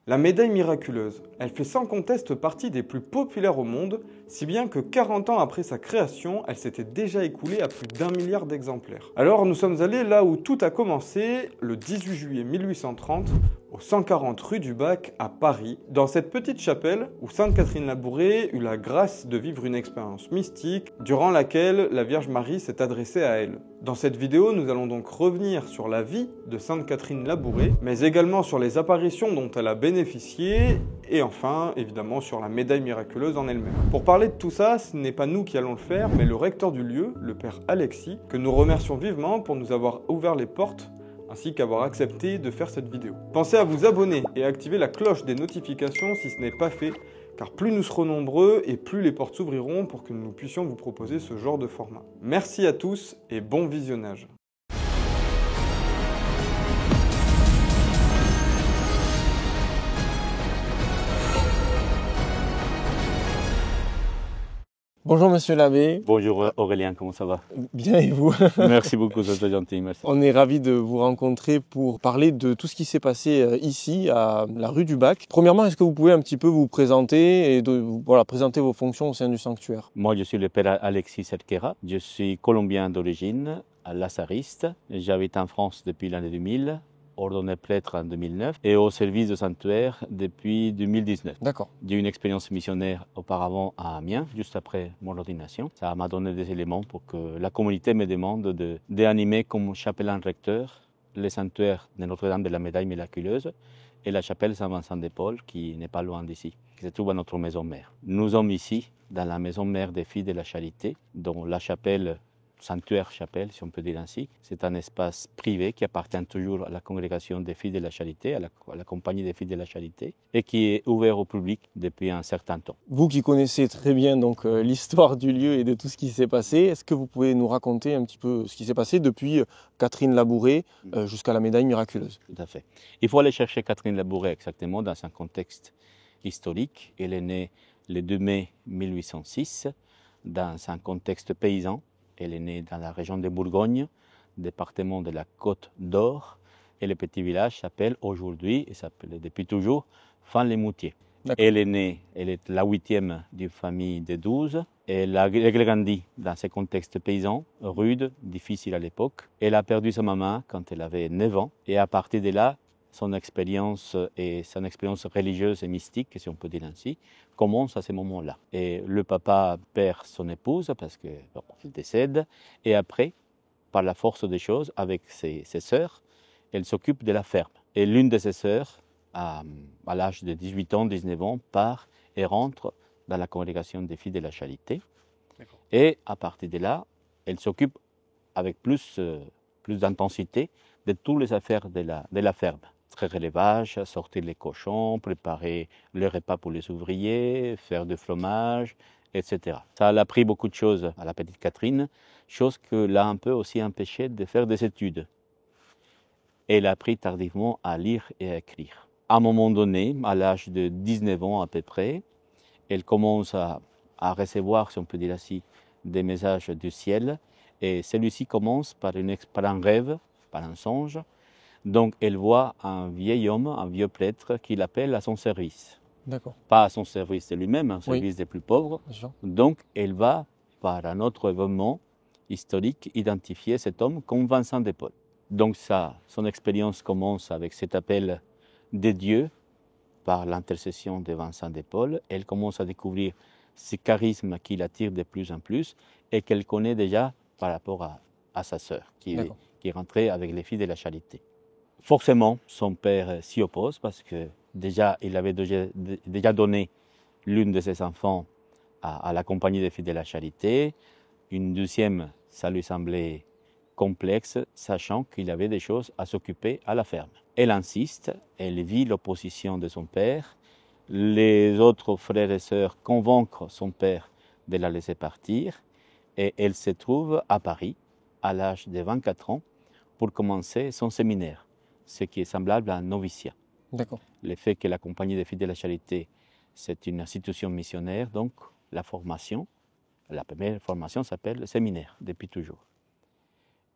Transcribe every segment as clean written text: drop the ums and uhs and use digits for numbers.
La médaille miraculeuse, elle fait sans conteste partie des plus populaires au monde, si bien que 40 ans après sa création, elle s'était déjà écoulée à plus d'1 milliard d'exemplaires. Alors nous sommes allés là où tout a commencé, le 18 juillet 1830, au 140 rue du Bac à Paris, dans cette petite chapelle où Sainte Catherine Labouré eut la grâce de vivre une expérience mystique durant laquelle la Vierge Marie s'est adressée à elle. Dans cette vidéo, nous allons donc revenir sur la vie de Sainte Catherine Labouré, mais également sur les apparitions dont elle a bénéficié, et enfin, évidemment, sur la médaille miraculeuse en elle-même. Pour parler de tout ça, ce n'est pas nous qui allons le faire, mais le recteur du lieu, le père Alexis, que nous remercions vivement pour nous avoir ouvert les portes ainsi qu'avoir accepté de faire cette vidéo. Pensez à vous abonner et à activer la cloche des notifications si ce n'est pas fait, car plus nous serons nombreux et plus les portes s'ouvriront pour que nous puissions vous proposer ce genre de format. Merci à tous et bon visionnage. Bonjour Monsieur l'abbé. Bonjour Aurélien, comment ça va? Bien et vous? Merci beaucoup, c'est très gentil, merci. On est ravis de vous rencontrer pour parler de tout ce qui s'est passé ici, à la rue du Bac. Premièrement, est-ce que vous pouvez un petit peu vous présenter et présenter vos fonctions au sein du sanctuaire? Moi, je suis le père Alexis Cerquera, je suis colombien d'origine, lassariste. J'habite en France depuis l'année 2000. Ordonné prêtre en 2009 et au service du sanctuaire depuis 2019. D'accord. J'ai eu une expérience missionnaire auparavant à Amiens, juste après mon ordination. Ça m'a donné des éléments pour que la communauté me demande d'animer comme chapelain recteur le sanctuaire de Notre-Dame de la Médaille Miraculeuse et la chapelle Saint-Vincent-de-Paul qui n'est pas loin d'ici, qui se trouve à notre maison mère. Nous sommes ici dans la maison mère des Filles de la Charité, dont la chapelle sanctuaire-chapelle, si on peut dire ainsi. C'est un espace privé qui appartient toujours à la congrégation des Filles de la Charité, à la compagnie des Filles de la Charité, et qui est ouvert au public depuis un certain temps. Vous qui connaissez très bien donc l'histoire du lieu et de tout ce qui s'est passé, est-ce que vous pouvez nous raconter un petit peu ce qui s'est passé depuis Catherine Labouré jusqu'à la médaille miraculeuse? Tout à fait. Il faut aller chercher Catherine Labouré exactement dans un contexte historique. Elle est née le 2 mai 1806 dans un contexte paysan. Elle est née dans la région de Bourgogne, département de la Côte d'Or, et le petit village s'appelle aujourd'hui, et s'appelle depuis toujours, Fan-les-Moutiers. Elle est née, elle est la 8e d'une famille de 12. Elle a grandi dans ce contexte paysan, rude, difficile à l'époque. Elle a perdu sa maman quand elle avait 9 ans, et à partir de là, son expérience religieuse et mystique, si on peut dire ainsi, commence à ce moment-là. Et le papa perd son épouse parce qu'elle décède, et après, par la force des choses, avec ses sœurs, elle s'occupe de la ferme. Et l'une de ses sœurs, à l'âge de 18 ans, 19 ans, part et rentre dans la congrégation des Filles de la Charité. Et à partir de là, elle s'occupe avec plus d'intensité de toutes les affaires de la ferme. Traire les vaches, sortir les cochons, préparer le repas pour les ouvriers, faire du fromage, etc. Ça a appris beaucoup de choses à la petite Catherine, chose que l'a un peu aussi empêchée de faire des études. Elle a appris tardivement à lire et à écrire. À un moment donné, à l'âge de 19 ans à peu près, elle commence à recevoir, si on peut dire ainsi, des messages du ciel, et celui-ci commence par un rêve, par un songe. Donc elle voit un vieil homme, un vieux prêtre, qui l'appelle à son service. D'accord. Pas à son service de lui-même, un service des plus pauvres. Donc elle va, par un autre événement historique, identifier cet homme comme Vincent de Paul. Donc son expérience commence avec cet appel de Dieu par l'intercession de Vincent de Paul. Elle commence à découvrir ce charisme qui l'attire de plus en plus et qu'elle connaît déjà par rapport à sa sœur, qui est rentrée avec les Filles de la Charité. Forcément, son père s'y oppose parce que déjà, il avait déjà donné l'une de ses enfants à la compagnie des Filles de la Charité. Une deuxième, ça lui semblait complexe, sachant qu'il avait des choses à s'occuper à la ferme. Elle insiste, elle vit l'opposition de son père. Les autres frères et sœurs convainquent son père de la laisser partir et elle se trouve à Paris à l'âge de 24 ans pour commencer son séminaire, ce qui est semblable à un noviciat. D'accord. Le fait que la Compagnie des Filles de la Charité, c'est une institution missionnaire, donc la première formation s'appelle le séminaire, depuis toujours.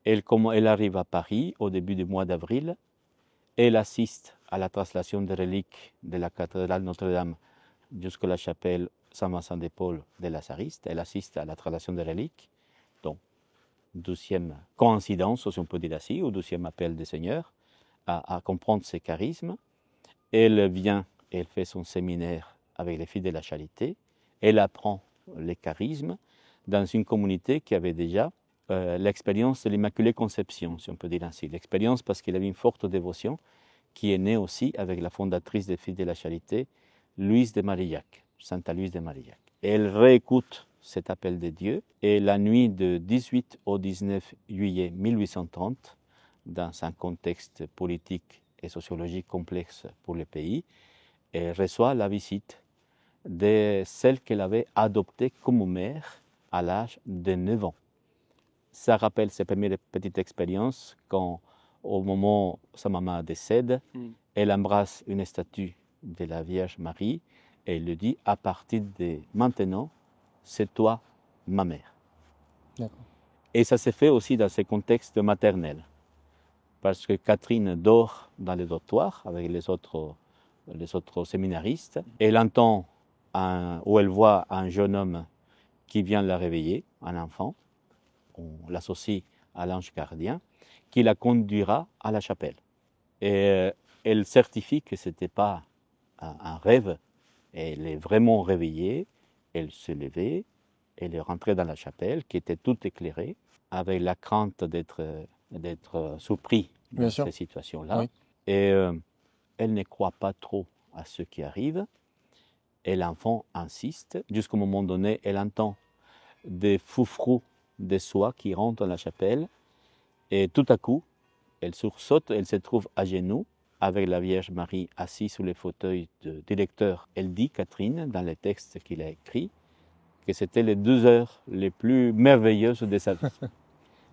Elle arrive à Paris au début du mois d'avril. Elle assiste à la translation des reliques de la cathédrale Notre-Dame jusqu'à la chapelle Saint-Vincent-de-Paul des Lazaristes. Elle assiste à la translation des reliques, donc 12e coïncidence, si on peut dire ainsi, ou 12e appel des Seigneurs, à comprendre ces charismes. Elle vient, elle fait son séminaire avec les filles de la charité. Elle apprend les charismes dans une communauté qui avait déjà l'expérience de l'Immaculée Conception, si on peut dire ainsi. L'expérience parce qu'il avait une forte dévotion qui est née aussi avec la fondatrice des filles de la charité, Louise de Marillac, Sainte Louise de Marillac. Elle réécoute cet appel de Dieu et la nuit de 18 au 19 juillet 1830, dans un contexte politique et sociologique complexe pour le pays, elle reçoit la visite de celle qu'elle avait adoptée comme mère à l'âge de 9 ans. Ça rappelle ses premières petites expériences quand, au moment où sa maman décède, elle embrasse une statue de la Vierge Marie et elle lui dit « À partir de maintenant, c'est toi ma mère ». Et ça s'est fait aussi dans ce contexte maternel, parce que Catherine dort dans le dortoir avec les autres séminaristes. Elle entend ou elle voit un jeune homme qui vient la réveiller, un enfant, on l'associe à l'ange gardien, qui la conduira à la chapelle. Et elle certifie que ce n'était pas un rêve, elle est vraiment réveillée, elle se levait, elle est rentrée dans la chapelle qui était toute éclairée, avec la crainte d'être surpris dans ces situations-là. Oui. Et elle ne croit pas trop à ce qui arrive. Et l'enfant insiste. Jusqu'au moment donné, elle entend des foufrous de soie qui rentrent dans la chapelle. Et tout à coup, elle sursaute, elle se trouve à genoux avec la Vierge Marie assise sur le fauteuil de directeur. Elle dit, Catherine, dans les textes qu'il a écrits, que c'était les 2 heures les plus merveilleuses de sa vie.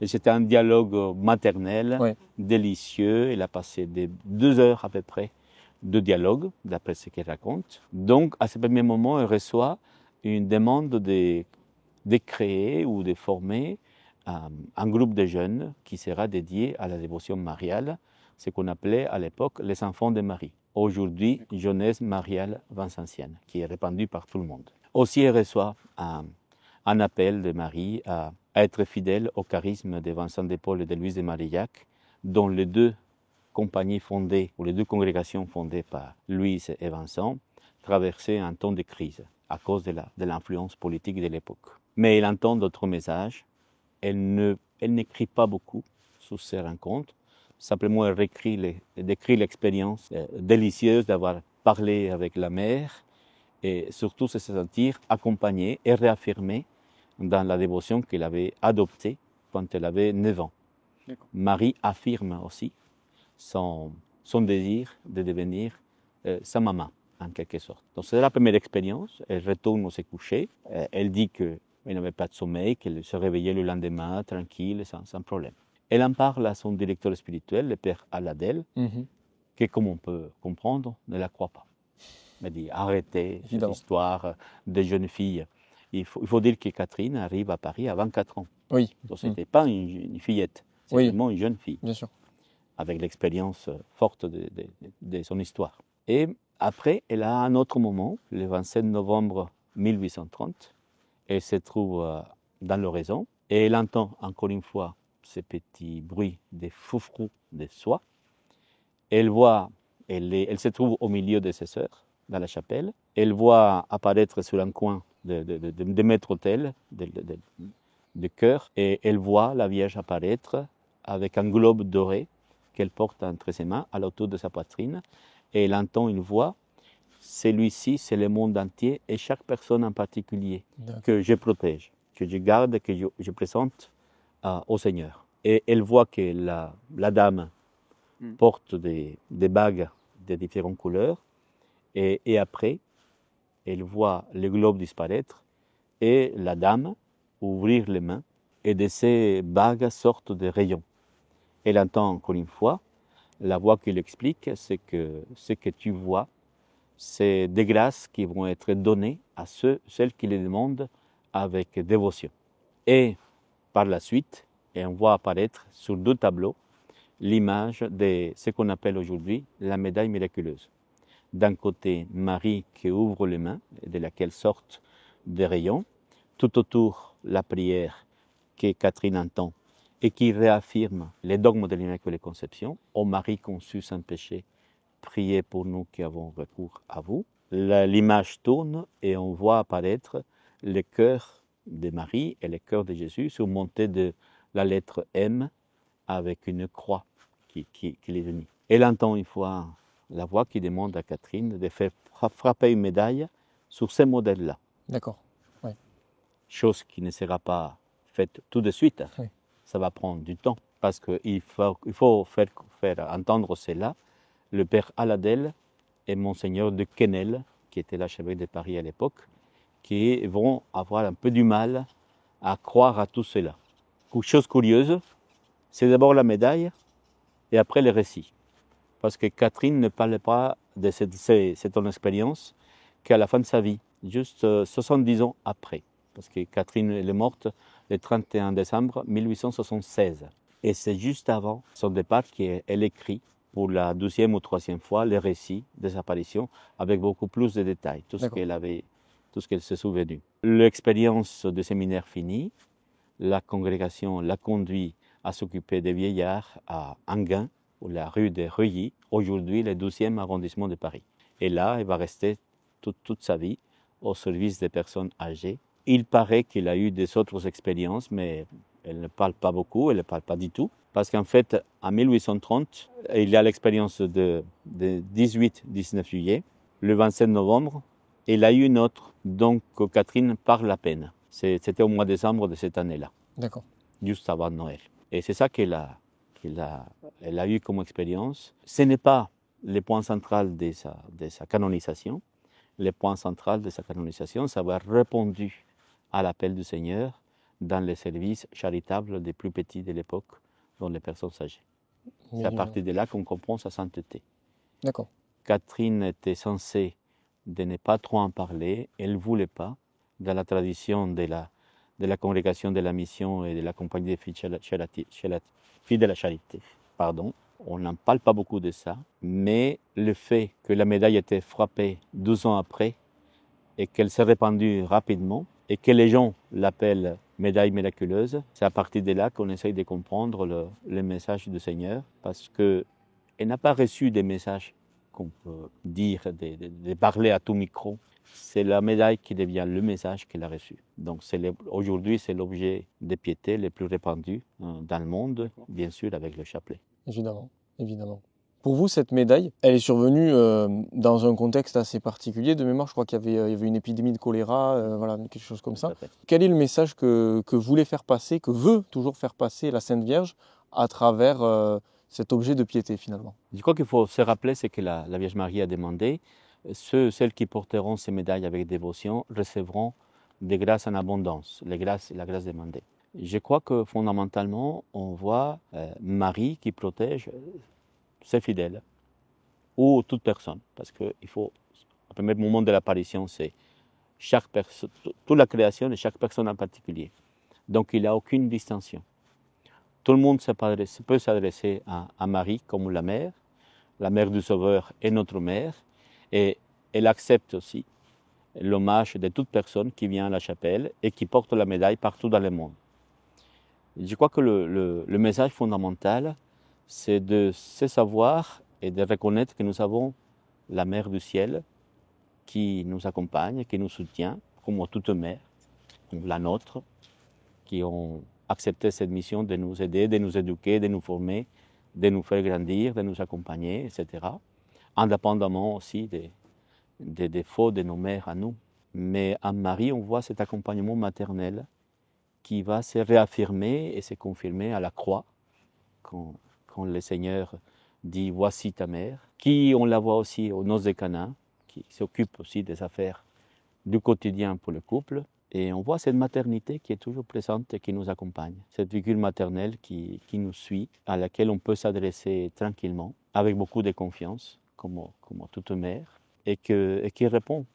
Et c'était un dialogue maternel, délicieux. Elle a passé 2 heures à peu près de dialogue, d'après ce qu'elle raconte. Donc, à ce premier moment, elle reçoit une demande de créer ou de former un groupe de jeunes qui sera dédié à la dévotion mariale, ce qu'on appelait à l'époque les enfants de Marie. Aujourd'hui, jeunesse mariale vincentienne, qui est répandue par tout le monde. Aussi, elle reçoit un appel de Marie à être fidèle au charisme de Vincent de Paul et de Louise de Marillac, dont les 2 compagnies fondées, ou les 2 congrégations fondées par Louise et Vincent, traversaient un temps de crise à cause de l'influence politique de l'époque. Mais elle entend d'autres messages. Elle n'écrit pas beaucoup sur ces rencontres. Simplement, elle décrit l'expérience délicieuse d'avoir parlé avec la mère et surtout se sentir accompagnée et réaffirmée dans la dévotion qu'elle avait adoptée quand elle avait 9 ans. Marie affirme aussi son désir de devenir sa maman, en quelque sorte. Donc c'est la première expérience. Elle retourne se coucher. Elle dit qu'elle n'avait pas de sommeil, qu'elle se réveillait le lendemain, tranquille, sans problème. Elle en parle à son directeur spirituel, le père Aladel, qui, comme on peut comprendre, ne la croit pas. Elle dit, arrêtez cette histoire de jeune fille. Il faut dire que Catherine arrive à Paris à 24 ans. Oui. Donc ce n'était pas une fillette, c'est vraiment une jeune fille. Bien sûr. Avec l'expérience forte de son histoire. Et après, elle a un autre moment, le 27 novembre 1830. Elle se trouve dans l'oraison et elle entend encore une fois ce petit bruit de foufrous de soie. Elle se trouve au milieu de ses sœurs, dans la chapelle. Elle voit apparaître sur un coin de maître-autel, de chœur, et elle voit la Vierge apparaître avec un globe doré qu'elle porte entre ses mains, à l'autour de sa poitrine, et elle entend une voix, celui-ci, c'est le monde entier, et chaque personne en particulier que je protège, que je garde, que je présente au Seigneur. Et elle voit que la dame porte des bagues de différentes couleurs, et après, elle voit le globe disparaître, et la dame ouvrir les mains, et de ces bagues sortent des rayons. Elle entend encore une fois la voix qui l'explique, c'est que ce que tu vois, c'est des grâces qui vont être données à celles qui les demandent avec dévotion. Et par la suite, on voit apparaître sur 2 tableaux l'image de ce qu'on appelle aujourd'hui la médaille miraculeuse. D'un côté, Marie qui ouvre les mains, de laquelle sortent des rayons. Tout autour, la prière que Catherine entend et qui réaffirme les dogmes de l'Immaculée Conception. Ô Marie conçue sans péché, priez pour nous qui avons recours à vous. L'image tourne et on voit apparaître le cœur de Marie et le cœur de Jésus surmonté de la lettre M avec une croix qui les unit. Elle entend une fois la voix qui demande à Catherine de faire frapper une médaille sur ce modèle-là. D'accord. Oui. Chose qui ne sera pas faite tout de suite. Oui. Ça va prendre du temps parce qu'il faut faire entendre cela. Le père Aladel et Monseigneur de Quesnel, qui était l'archevêque de Paris à l'époque, qui vont avoir un peu du mal à croire à tout cela. Chose curieuse, c'est d'abord la médaille et après le récit. Parce que Catherine ne parlait pas de cette expérience qu'à la fin de sa vie, juste 70 ans après. Parce que Catherine est morte le 31 décembre 1876. Et c'est juste avant son départ qu'elle écrit pour la 12e ou 3e fois le récit des apparitions avec beaucoup plus de détails, tout ce qu'elle se souvenait. L'expérience de séminaire finie, la congrégation l'a conduit à s'occuper des vieillards à Enghien, ou la rue des Reuilly, aujourd'hui le 12e arrondissement de Paris. Et là, il va rester toute sa vie au service des personnes âgées. Il paraît qu'il a eu des autres expériences, mais elle ne parle pas beaucoup, elle ne parle pas du tout. Parce qu'en fait, en 1830, il y a l'expérience de 18-19 juillet. Le 27 novembre, il a eu une autre, donc Catherine parle à peine. C'était au mois de décembre de cette année-là. D'accord. Juste avant Noël. Et c'est ça qu'elle a eu comme expérience. Ce n'est pas le point central de sa canonisation. Le point central de sa canonisation, c'est avoir répondu à l'appel du Seigneur dans les services charitables des plus petits de l'époque, dont les personnes âgées. C'est à partir de là qu'on comprend sa sainteté. D'accord. Catherine était censée de ne pas trop en parler. Elle ne voulait pas, dans la tradition de la congrégation de la mission et de la compagnie des filles de la charité. On n'en parle pas beaucoup de ça, mais le fait que la médaille ait été frappée 12 ans après et qu'elle s'est répandue rapidement et que les gens l'appellent médaille miraculeuse, c'est à partir de là qu'on essaye de comprendre le message du Seigneur, parce qu'elle n'a pas reçu des messages qu'on peut dire, de parler à tout micro. C'est la médaille qui devient le message qu'elle a reçu. Donc aujourd'hui, c'est l'objet de piété le plus répandu dans le monde, bien sûr avec le chapelet. Évidemment, évidemment. Pour vous, cette médaille, elle est survenue dans un contexte assez particulier. De mémoire, je crois qu'il y avait une épidémie de choléra, voilà, quelque chose comme ça. Quel est le message que voulait faire passer, que veut toujours faire passer la Sainte Vierge à travers cet objet de piété finalement? Je crois qu'il faut se rappeler ce que la Vierge Marie a demandé. Celles qui porteront ces médailles avec dévotion recevront des grâces en abondance, la grâce demandée. Je crois que fondamentalement, on voit Marie qui protège ses fidèles ou toute personne, parce que il faut, au premier moment de l'apparition, c'est chaque personne, toute la création et chaque personne en particulier. Donc il n'y a aucune distinction. Tout le monde peut s'adresser à Marie comme la mère du Sauveur est notre mère, et elle accepte aussi l'hommage de toute personne qui vient à la chapelle et qui porte la médaille partout dans le monde. Je crois que le message fondamental, c'est de se savoir et de reconnaître que nous avons la Mère du ciel qui nous accompagne, qui nous soutient, comme toute mère, comme la nôtre, qui ont accepté cette mission de nous aider, de nous éduquer, de nous former, de nous faire grandir, de nous accompagner, etc. Indépendamment aussi des défauts de nos mères à nous. Mais en Marie, on voit cet accompagnement maternel qui va se réaffirmer et se confirmer à la croix, quand le Seigneur dit « Voici ta mère », qui on la voit aussi aux noces de Cana, qui s'occupe aussi des affaires du quotidien pour le couple. Et on voit cette maternité qui est toujours présente et qui nous accompagne, cette figure maternelle qui nous suit, à laquelle on peut s'adresser tranquillement, avec beaucoup de confiance, comme toute mère, et qui répond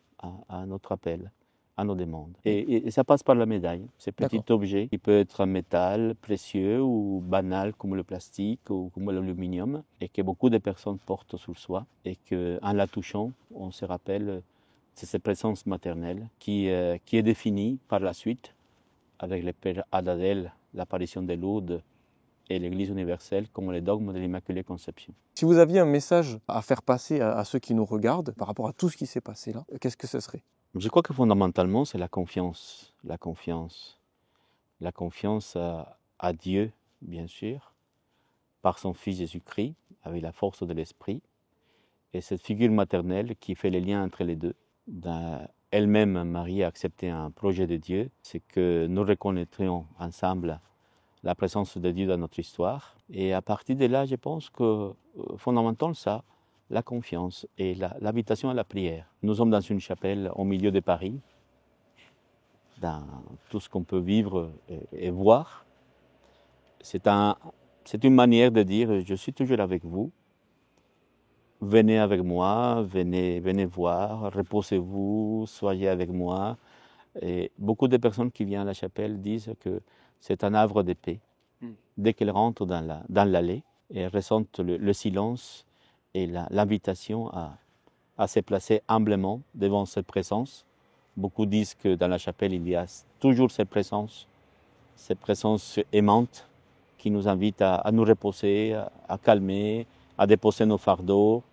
à notre appel, à nos demandes. Et ça passe par la médaille. Ce petit objet qui peut être en métal précieux ou banal comme le plastique ou comme l'aluminium et que beaucoup de personnes portent sur soi et qu'en la touchant, on se rappelle de cette présence maternelle qui est définie par la suite avec le Père Adadel, l'apparition de Lourdes et l'Église universelle comme les dogmes de l'Immaculée Conception. Si vous aviez un message à faire passer à ceux qui nous regardent par rapport à tout ce qui s'est passé là, qu'est-ce que ce serait? Je crois que fondamentalement, c'est la confiance. La confiance à Dieu, bien sûr, par son Fils Jésus-Christ, avec la force de l'Esprit, et cette figure maternelle qui fait les liens entre les deux. Elle-même, Marie, a accepté un projet de Dieu, c'est que nous reconnaîtrions ensemble la présence de Dieu dans notre histoire. Et à partir de là, je pense que fondamentalement ça, la confiance et l'invitation à la prière. Nous sommes dans une chapelle au milieu de Paris, dans tout ce qu'on peut vivre et voir. C'est une manière de dire, je suis toujours avec vous, venez avec moi, venez voir, reposez-vous, soyez avec moi. Et beaucoup de personnes qui viennent à la chapelle disent que c'est un havre de paix. Dès qu'elles rentrent dans l'allée, elles ressentent le silence et l'invitation à se placer humblement devant cette présence. Beaucoup disent que dans la chapelle, il y a toujours cette présence aimante qui nous invite à nous reposer, à calmer, à déposer nos fardeaux,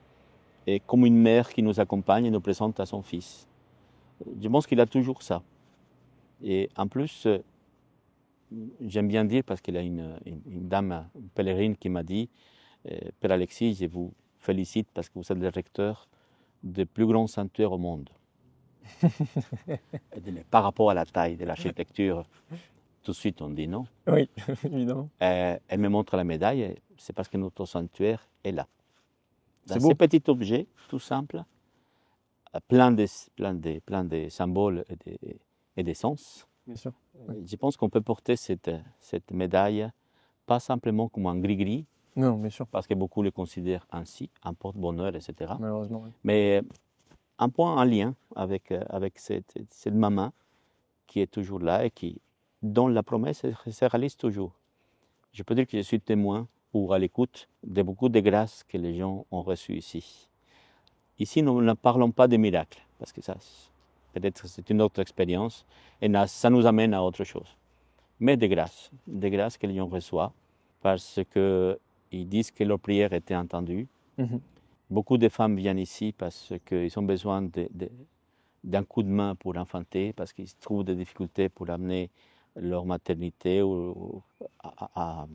et comme une mère qui nous accompagne et nous présente à son fils. Je pense qu'il a toujours ça. Et en plus, j'aime bien dire, parce qu'il y a une dame, une pèlerine qui m'a dit, Père Alexis, je vous félicite parce que vous êtes le recteur des plus grands sanctuaires au monde. Par rapport à la taille de l'architecture, tout de suite on dit non. Oui, évidemment. Elle me montre la médaille, c'est parce que notre sanctuaire est là. Dans beau. ce petit objet, tout simple, plein de symboles et de sens. Bien sûr. Je pense qu'on peut porter cette médaille, pas simplement comme un gris-gris, Non, bien sûr. parce que beaucoup le considèrent ainsi, un porte-bonheur, etc. Malheureusement, oui. Mais un point en lien avec cette maman qui est toujours là et dont la promesse se réalise toujours. Je peux dire que je suis témoin ou à l'écoute de beaucoup de grâces que les gens ont reçues ici. Ici, nous ne parlons pas de miracles, parce que ça, peut-être c'est une autre expérience, et ça nous amène à autre chose. Mais des grâces que les gens reçoivent, parce qu'ils disent que leur prière était entendue. Beaucoup de femmes viennent ici parce qu'ils ont besoin d'un coup de main pour enfanter, parce qu'ils trouvent des difficultés pour amener leur maternité à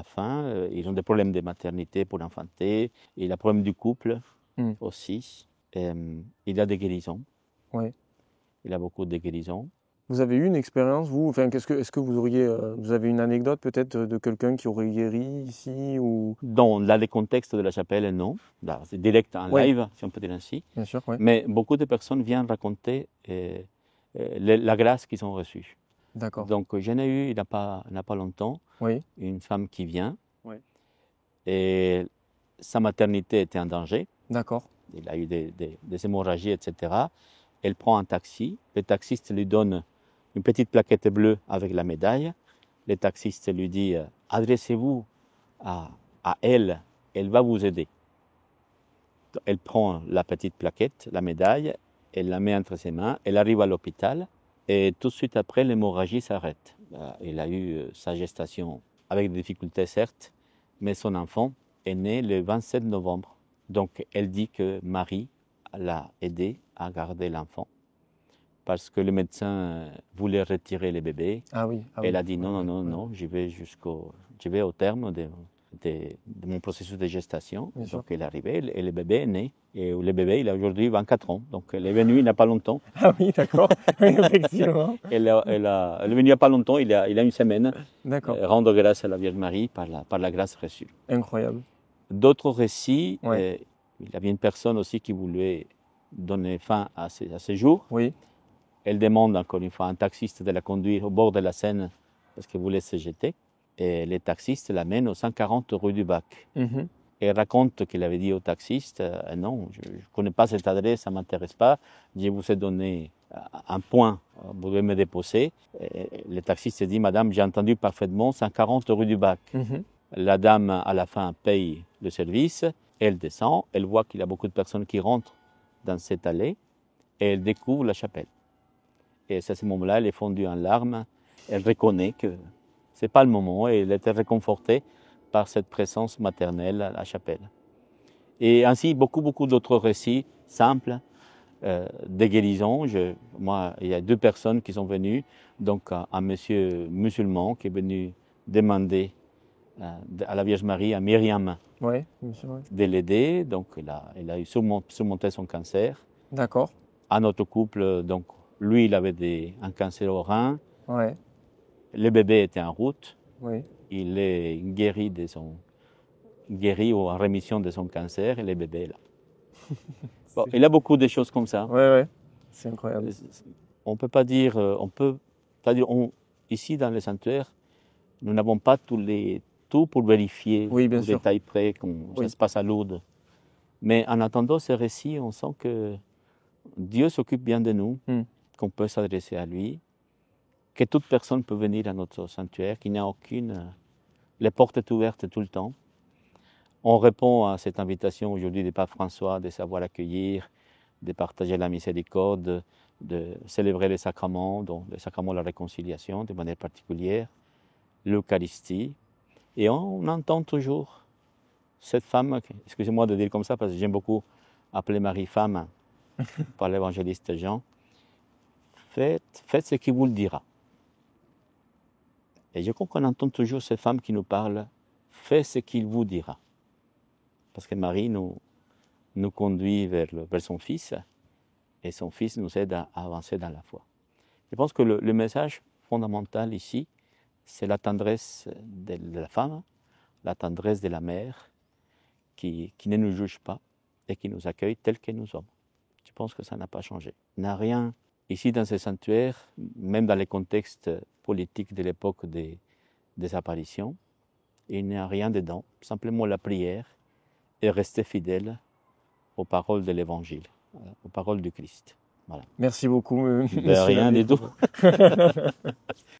fin. Ils ont des problèmes de maternité pour enfanter. Il y a le problème du couple aussi. Il y a des guérisons. Oui. Il y a beaucoup de guérisons. Vous avez eu une expérience, vous, enfin, est-ce que vous avez une anecdote peut-être de quelqu'un qui aurait guéri ici ou... Dans le contexte de la chapelle, non. Là, c'est direct en live, si on peut dire ainsi. Bien sûr, oui. Mais beaucoup de personnes viennent raconter la grâce qu'ils ont reçue. D'accord. Donc, j'en ai eu, il n'y a pas longtemps, une femme qui vient et sa maternité était en danger. D'accord. Il a eu des hémorragies, etc. Elle prend un taxi. Le taxiste lui donne une petite plaquette bleue avec la médaille. Le taxiste lui dit « Adressez-vous à elle, elle va vous aider. » Elle prend la petite plaquette, la médaille, elle la met entre ses mains, elle arrive à l'hôpital et tout de suite après, l'hémorragie s'arrête. Il a eu sa gestation avec des difficultés, certes, mais son enfant est né le 27 novembre. Donc, elle dit que Marie l'a aidé à garder l'enfant parce que le médecin voulait retirer le bébé. Elle a dit non, je vais au terme de mon processus de gestation. Bien sûr. Donc, elle est arrivée et le bébé est né. Et le bébé, il a aujourd'hui 24 ans. Donc, elle est venue il n'y a pas longtemps. Ah oui, d'accord. Oui, effectivement. Elle est venue il n'y a pas longtemps, il y a une semaine. D'accord. Rendre grâce à la Vierge Marie par la grâce reçue. Incroyable. D'autres récits, il y avait une personne aussi qui voulait donner fin à ses jours. Oui. Elle demande encore une fois à un taxiste de la conduire au bord de la Seine parce qu'elle voulait se jeter. Et le taxiste l'amène au 140 rue du Bac. Elle raconte qu'il avait dit au taxiste non, je ne connais pas cette adresse, ça ne m'intéresse pas. Je vous ai donné un point, vous devez me déposer. Et le taxiste dit, Madame, j'ai entendu parfaitement, 140 rue du Bac. La dame, à la fin, paye le service, elle descend, elle voit qu'il y a beaucoup de personnes qui rentrent dans cette allée, et elle découvre la chapelle. Et à ce moment-là, elle est fondue en larmes, elle reconnaît que ce n'est pas le moment, et elle était réconfortée par cette présence maternelle à la chapelle. Et ainsi, beaucoup d'autres récits simples, des guérisons. Moi, il y a 2 personnes qui sont venues, donc un monsieur musulman qui est venu demander à la Vierge Marie, à Myriam, Ouais, de l'aider. Donc, il a surmonté son cancer. D'accord. Un autre couple, donc, lui, il avait un cancer au rein. Ouais. Le bébé était en route. Oui. Il est guéri ou en rémission de son cancer et le bébé est là. Bon, il y a beaucoup de choses comme ça. Ouais. C'est incroyable. On ne peut pas dire, ici dans le sanctuaire, nous n'avons pas tout pour vérifier Oui, bien les sûr. détails près, comme ça se passe à Lourdes. Mais en attendant ce récit, on sent que Dieu s'occupe bien de nous, qu'on peut s'adresser à lui, que toute personne peut venir à notre sanctuaire, qu'il n'y a les portes sont ouvertes tout le temps. On répond à cette invitation aujourd'hui du pape François de savoir accueillir, de partager la miséricorde, de célébrer les sacrements, dont le sacrement de la réconciliation de manière particulière, l'Eucharistie. Et on entend toujours cette femme, excusez-moi de dire comme ça parce que j'aime beaucoup appeler Marie femme par l'évangéliste Jean, faites ce qu'il vous le dira. Et je crois qu'on entend toujours cette femme qui nous parle, faites ce qu'il vous dira. Parce que Marie nous conduit vers son Fils, et son Fils nous aide à avancer dans la foi. Je pense que le message fondamental ici, c'est la tendresse de la femme, la tendresse de la mère, qui ne nous juge pas et qui nous accueille tels que nous sommes. Je pense que ça n'a pas changé. Il n'y a rien ici dans ce sanctuaire, même dans les contextes politiques de l'époque des apparitions, il n'y a rien dedans, simplement la prière et rester fidèle aux paroles de l'Évangile, aux paroles du Christ. Voilà. Merci beaucoup, Rien du tout.